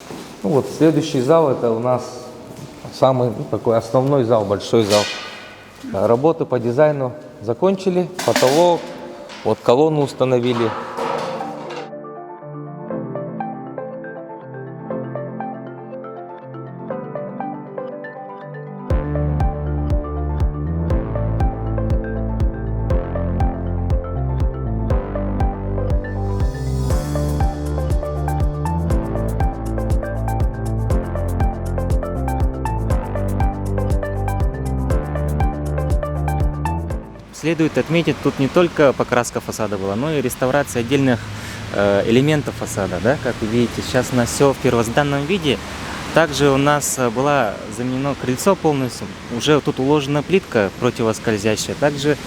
Ну вот следующий зал — это у нас самый такой основной зал, большой зал. Работы по дизайну закончили, потолок, вот колонну установили. Следует отметить, тут не только покраска фасада была, но и реставрация отдельных элементов фасада. Да? Как вы видите, сейчас у нас все в первозданном виде. Также у нас была заменено крыльцо полностью. Уже тут уложена плитка противоскользящая. Также,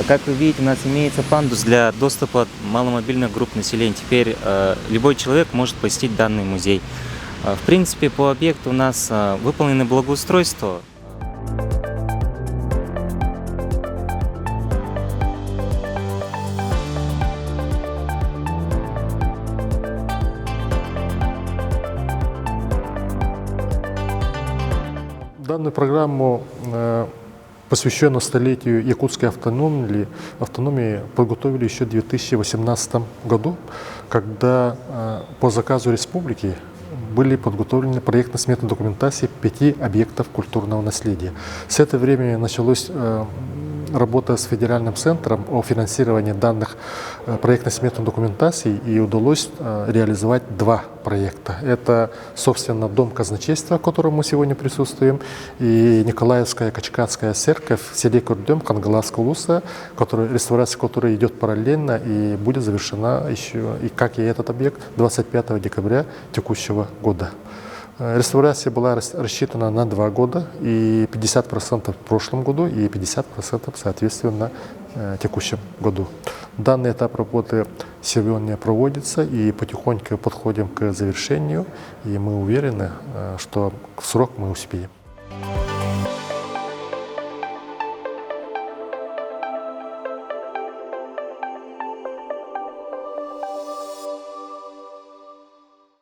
как вы видите, у нас имеется пандус для доступа маломобильных групп населения. Теперь любой человек может посетить данный музей. В принципе, по объекту у нас выполнены благоустройства. Данную программу, посвященную столетию якутской автономии, подготовили еще в 2018 году, когда по заказу республики были подготовлены проектно-сметные документации 5 объектов культурного наследия. С этого времени началась работа с федеральным центром о финансировании данных проектно-сметных документаций, и удалось реализовать 2 проекта. Это, собственно, Дом казначейства, в котором мы сегодня присутствуем, и Николаевская Качкатская церковь в селе Курдем Кангаласского улуса, реставрация которой идет параллельно и будет завершена еще, и как и этот объект, 25 декабря текущего года. Реставрация была рассчитана на 2 года, и 50% в прошлом году, и 50% соответственно в текущем году. Данный этап работы сегодня проводится, и потихоньку подходим к завершению, и мы уверены, что в срок мы успеем.